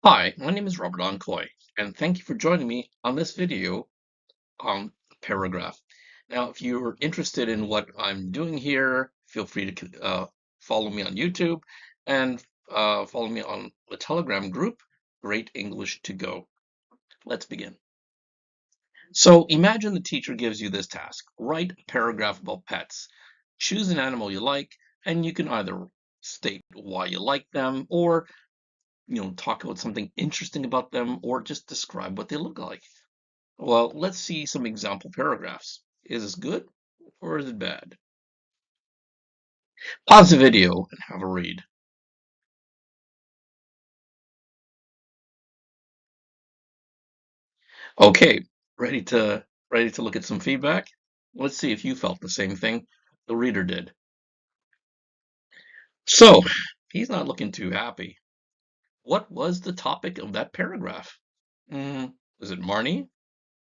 Hi, my name is Robert Oncoy, and thank you for joining me on this video on paragraph. Now, if you're interested in what I'm doing here, feel free to follow me on YouTube and follow me on the Telegram group, Great English to Go. Let's begin. So imagine the teacher gives you this task. Write a paragraph about pets. Choose an animal you like, and you can either state why you like them or talk about something interesting about them or just describe what they look like. Well, let's see some example paragraphs. Is this good or is it bad? Pause the video and have a read. Okay, ready to look at some feedback? Let's see if you felt the same thing the reader did. So, he's not looking too happy. What was the topic of that paragraph? Was it Marnie?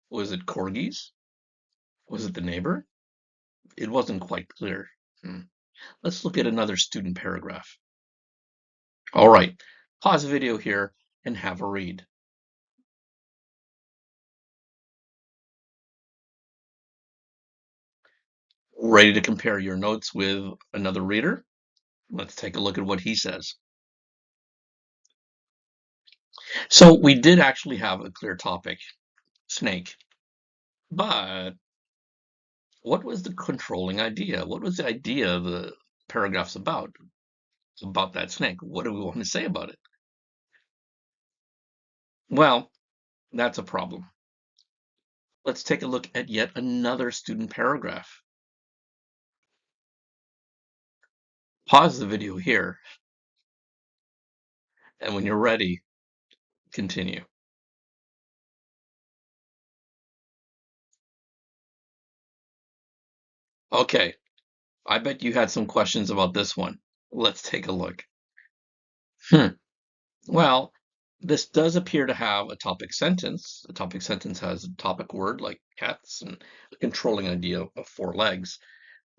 Was it corgis? Was it the neighbor? It wasn't quite clear. Hmm. Let's look at another student paragraph. All right, pause the video here and have a read. Ready to compare your notes with another reader? Let's take a look at what he says. So we did actually have a clear topic, snake. But what was the controlling idea? What was the idea of the paragraph's about that snake? What do we want to say about it? Well, that's a problem. Let's take a look at yet another student paragraph. Pause the video here, and when you're ready, continue. Okay, I bet you had some questions about this one. Let's take a look. Hmm. Well, this does appear to have a topic sentence. The topic sentence has a topic word like cats and a controlling idea of four legs.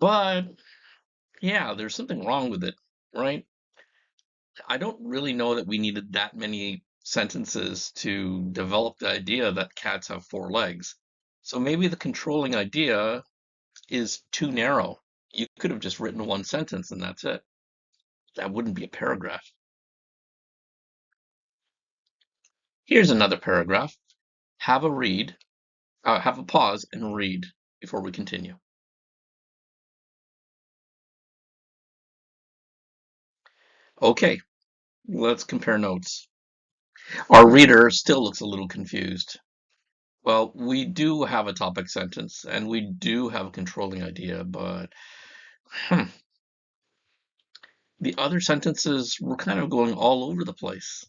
But yeah, there's something wrong with it, right? I don't really know that we needed that many sentences to develop the idea that cats have four legs. So maybe the controlling idea is too narrow. You could have just written one sentence and that's it. That wouldn't be a paragraph. Here's another paragraph. Have a read, have a pause and read before we continue. Okay, let's compare notes. Our reader still looks a little confused. Well, we do have a topic sentence and we do have a controlling idea, but the other sentences were kind of going all over the place.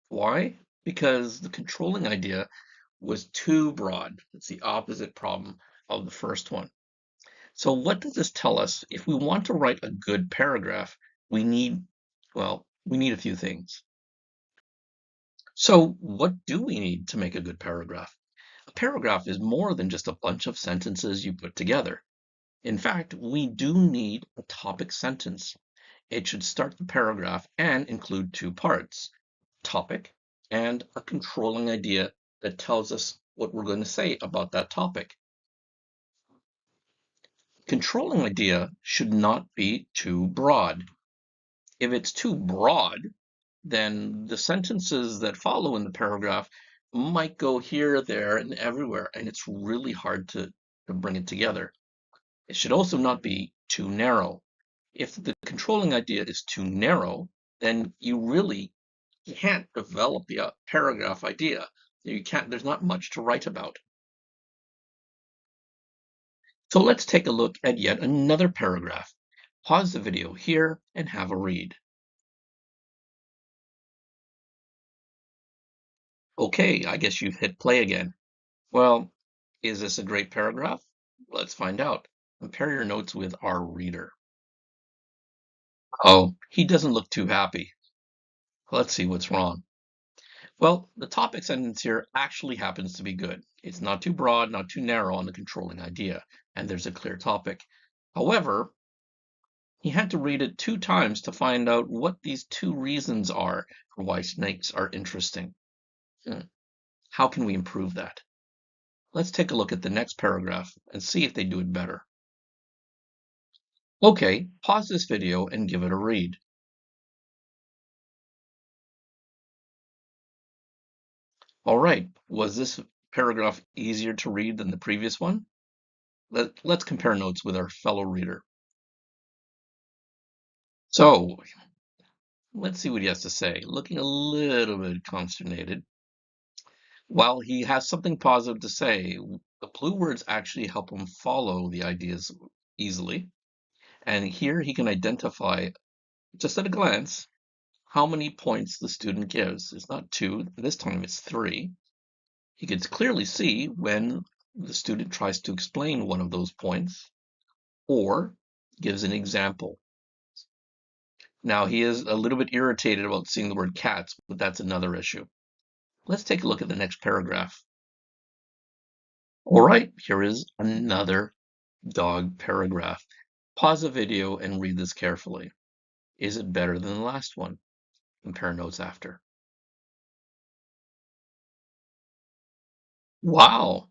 Why? Because the controlling idea was too broad. It's the opposite problem of the first one. So what does this tell us? If we want to write a good paragraph, we need, we need a few things. So what do we need to make a good paragraph? A paragraph is more than just a bunch of sentences you put together. In fact, we do need a topic sentence. It should start the paragraph and include two parts, topic and a controlling idea that tells us what we're going to say about that topic. Controlling idea should not be too broad. If it's too broad, then the sentences that follow in the paragraph might go here, there, and everywhere, and it's really hard to bring it together. It should also not be too narrow. If the controlling idea is too narrow, then you really can't develop the paragraph idea. You can't, there's not much to write about. So let's take a look at yet another paragraph. Pause the video here and have a read. Okay, I guess you've hit play again. Well, is this a great paragraph? Let's find out. Compare your notes with our reader. Oh, he doesn't look too happy. Let's see what's wrong. Well, the topic sentence here actually happens to be good. It's not too broad, not too narrow on the controlling idea, and there's a clear topic. However, He had to read it 2 times to find out what these 2 reasons are for why snakes are interesting. Hmm. How can we improve that? Let's take a look at the next paragraph and see if they do it better. Okay, pause this video and give it a read. All right, was this paragraph easier to read than the previous one? Let's compare notes with our fellow reader. So, let's see what he has to say. Looking a little bit consternated. While he has something positive to say, the blue words actually help him follow the ideas easily. And here he can identify, just at a glance, how many points the student gives. It's not 2, this time it's 3. He can clearly see when the student tries to explain one of those points or gives an example. Now, he is a little bit irritated about seeing the word cats, but that's another issue. Let's take a look at the next paragraph. All right, here is another dog paragraph. Pause the video and read this carefully. Is it better than the last one? Compare notes after. Wow,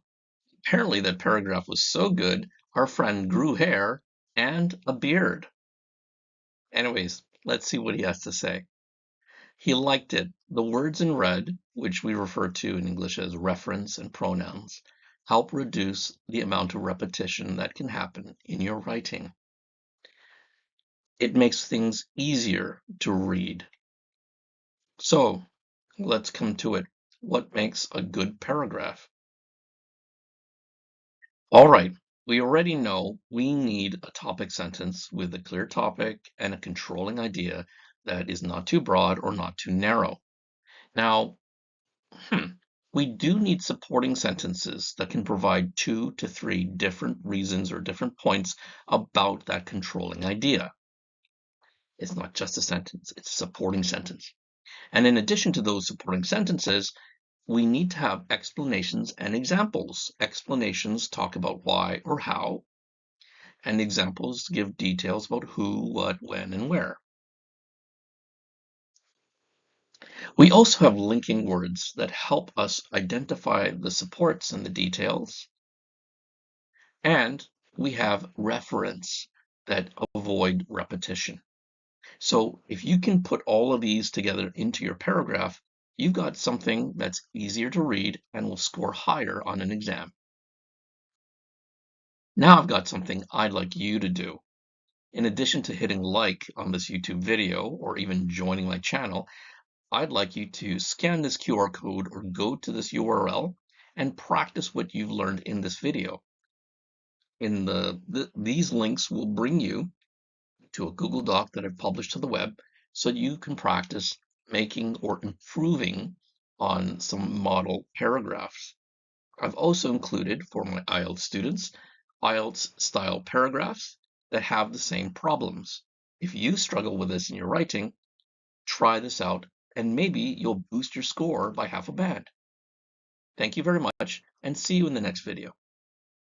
apparently that paragraph was so good, our friend grew hair and a beard. Anyways, let's see what he has to say. He liked it. The words in red, which we refer to in English as reference and pronouns, help reduce the amount of repetition that can happen in your writing. It makes things easier to read. So let's come to it. What makes a good paragraph? All right, we already know we need a topic sentence with a clear topic and a controlling idea that is not too broad or not too narrow. Now, we do need supporting sentences that can provide 2 to 3 different reasons or different points about that controlling idea. It's not just a sentence, it's a supporting sentence. And in addition to those supporting sentences, we need to have explanations and examples. Explanations talk about why or how, and examples give details about who, what, when, and where. We also have linking words that help us identify the supports and the details. And we have reference that avoid repetition. So if you can put all of these together into your paragraph, you've got something that's easier to read and will score higher on an exam. Now I've got something I'd like you to do. In addition to hitting like on this YouTube video or even joining my channel, I'd like you to scan this QR code or go to this URL and practice what you've learned in this video. These links will bring you to a Google Doc that I've published to the web so you can practice making or improving on some model paragraphs. I've also included for my IELTS students IELTS style paragraphs that have the same problems. If you struggle with this in your writing, try this out and maybe you'll boost your score by half a band. Thank you very much and see you in the next video.